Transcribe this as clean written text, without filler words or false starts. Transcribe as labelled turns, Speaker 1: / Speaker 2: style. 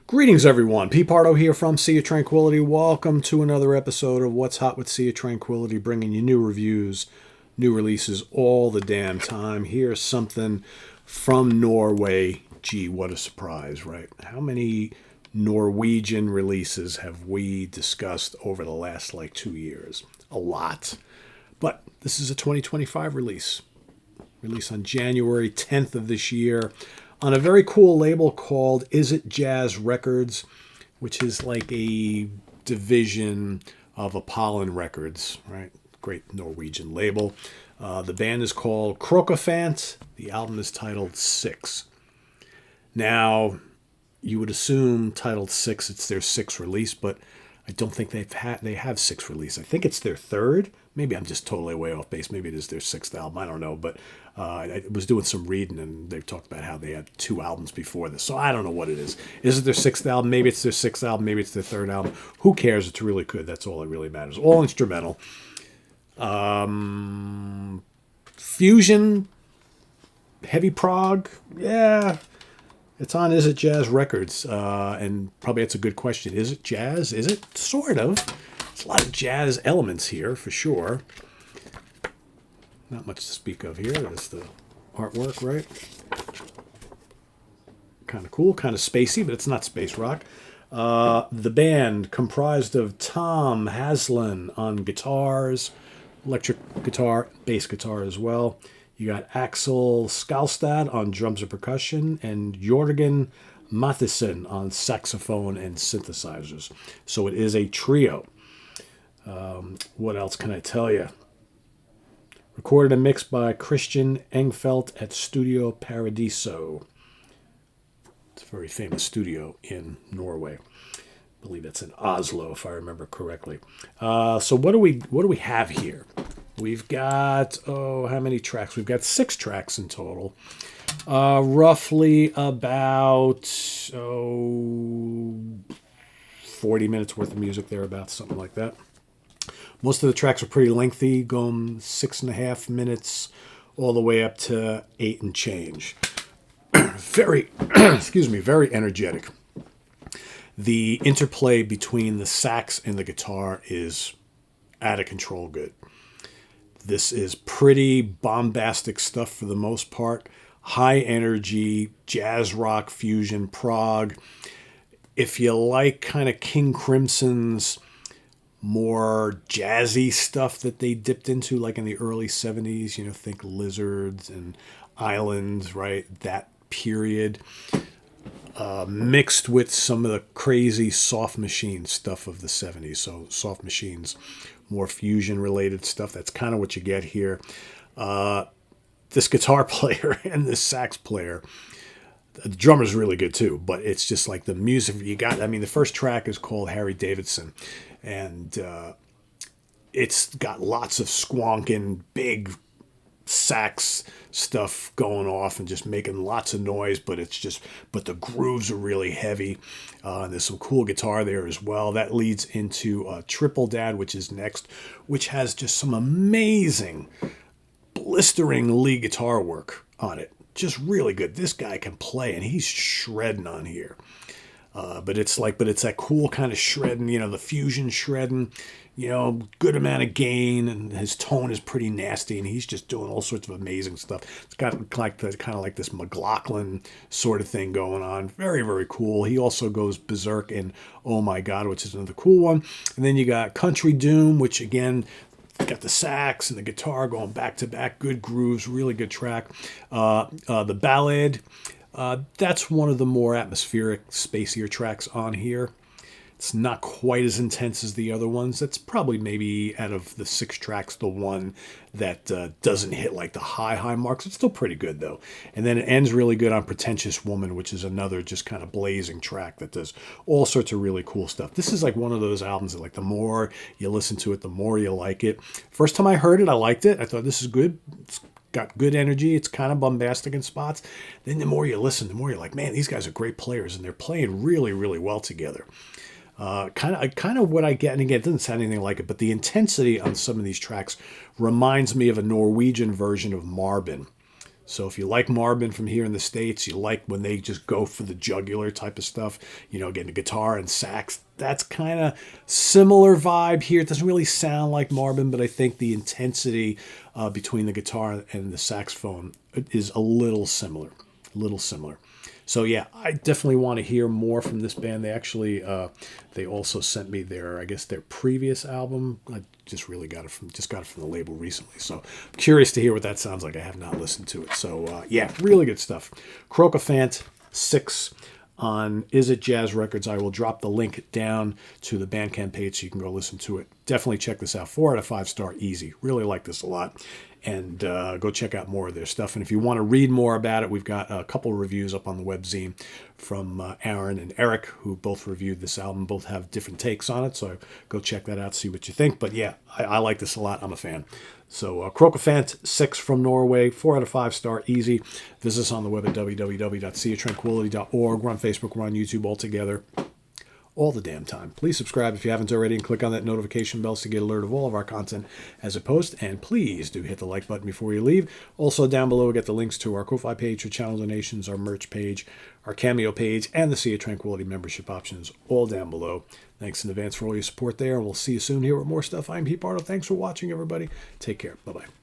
Speaker 1: Greetings, everyone. Pete Pardo here from Sea of Tranquility. Welcome to another episode of What's Hot with Sea of Tranquility, bringing you new reviews, new releases all the damn time. Here's something from Norway. Gee, what a surprise, right? How many Norwegian releases have we discussed over the last 2 years? A lot. But this is a 2025 release. Released on January 10th of this year on a very cool label called Is It Jazz Records, which is like a division of Apollon Records, right? Great Norwegian label. The band is called Krokofant. The album is titled Six. Now, you would assume titled Six, it's their sixth release, but I don't think they have six releases. I think it's their third. Maybe I'm just totally way off base. Maybe it is their sixth album. I don't know. But I was doing some reading, and they talked about how they had two albums before this. So I don't know what it is. Is it their sixth album? Maybe it's their sixth album. Maybe it's their third album. Who cares? It's really good. That's all that really matters. All instrumental. Fusion. Heavy prog. Yeah. It's on Is It Jazz Records, and probably that's a good question. Is it jazz? Is it? Sort of. There's a lot of jazz elements here, for sure. Not much to speak of here. There's the artwork, right? Kind of cool, kind of spacey, but it's not space rock. The band comprised of Tom Haslen on guitars, electric guitar, bass guitar as well. You got Axel Skalstad on drums and percussion, and Jørgen Mathisen on saxophone and synthesizers. So it is a trio. What else can I tell you? Recorded and mixed by Christian Engfeldt at Studio Paradiso. It's a very famous studio in Norway. I believe it's in Oslo, if I remember correctly. So what do we have here? We've got, how many tracks? We've got 6 tracks in total. Roughly about, 40 minutes worth of music thereabouts, something like that. Most of the tracks are pretty lengthy, going 6.5 minutes all the way up to 8 and change. Very, very energetic. The interplay between the sax and the guitar is out of control good. This is pretty bombastic stuff for the most part. High energy, jazz rock, fusion, prog. If you like kind of King Crimson's more jazzy stuff that they dipped into like in the early 70s, think Lizards and Islands, right? That period. Mixed with some of the crazy Soft Machine stuff of the 70s. So Soft Machines, more fusion-related stuff. That's kind of what you get here. This guitar player and this sax player, the drummer's really good too, but it's just like the music you got. The first track is called Harry Davidson, and it's got lots of squonking, big sax stuff going off and just making lots of noise, but the grooves are really heavy. And there's some cool guitar there as well. That leads into Triple Dad, which is next, which has just some amazing blistering lead guitar work on it. Just really good. This guy can play, and he's shredding on here. But it's that cool kind of shredding, the fusion shredding, good amount of gain, and his tone is pretty nasty, and he's just doing all sorts of amazing stuff. It's got kind of like this McLaughlin sort of thing going on. Very, very cool. He also goes berserk in Oh My God, which is another cool one. And then you got Country Doom, which again, got the sax and the guitar going back to back. Good grooves, really good track. The Ballad. That's one of the more atmospheric, spacier tracks on here. It's not quite as intense as the other ones. That's probably maybe out of the 6 tracks, the one that doesn't hit like the high marks. It's still pretty good though. And then it ends really good on Pretentious Woman, which is another just kind of blazing track that does all sorts of really cool stuff. This is like one of those albums that the more you listen to it, the more you like it. First time I heard it, I liked it. I thought this is good. It's got good energy. It's kind of bombastic in spots. Then the more you listen, the more you're like, man, these guys are great players, and they're playing really, really well together. Kind of what I get, and again, it doesn't sound anything like it, but the intensity on some of these tracks reminds me of a Norwegian version of Marbin. So if you like Marvin from here in the States, you like when they just go for the jugular type of stuff, getting a guitar and sax, that's kind of similar vibe here. It doesn't really sound like Marvin, but I think the intensity between the guitar and the saxophone is a little similar. So yeah, I definitely want to hear more from this band. They actually, they also sent me their previous album. I just got it from the label recently. So I'm curious to hear what that sounds like. I have not listened to it. So yeah, really good stuff. Krokofant 6 on Is It Jazz Records. I will drop the link down to the Bandcamp page so you can go listen to it. Definitely check this out. 4 out of 5 star, easy. Really like this a lot. And go check out more of their stuff. And if you want to read more about it, we've got a couple of reviews up on the webzine from Aaron and Eric, who both reviewed this album. Both have different takes on it, so go check that out, see what you think. But yeah, I like this a lot. I'm a fan. So Krokofant 6 from Norway, 4 out of 5 star, easy. Visit us on the web at www.seatranquility.org. We're on Facebook, we're on YouTube all together. All the damn time. Please subscribe if you haven't already and click on that notification bell to get alert of all of our content as it posts. And please do hit the like button before you leave. Also down below, get the links to our Ko-Fi page for channel donations, our merch page, our Cameo page, and the Sea of Tranquility membership options, all down below. Thanks in advance for all your support there. We'll see you soon here with more stuff. I'm Pete Pardo. Thanks for watching, everybody. Take care. Bye-bye.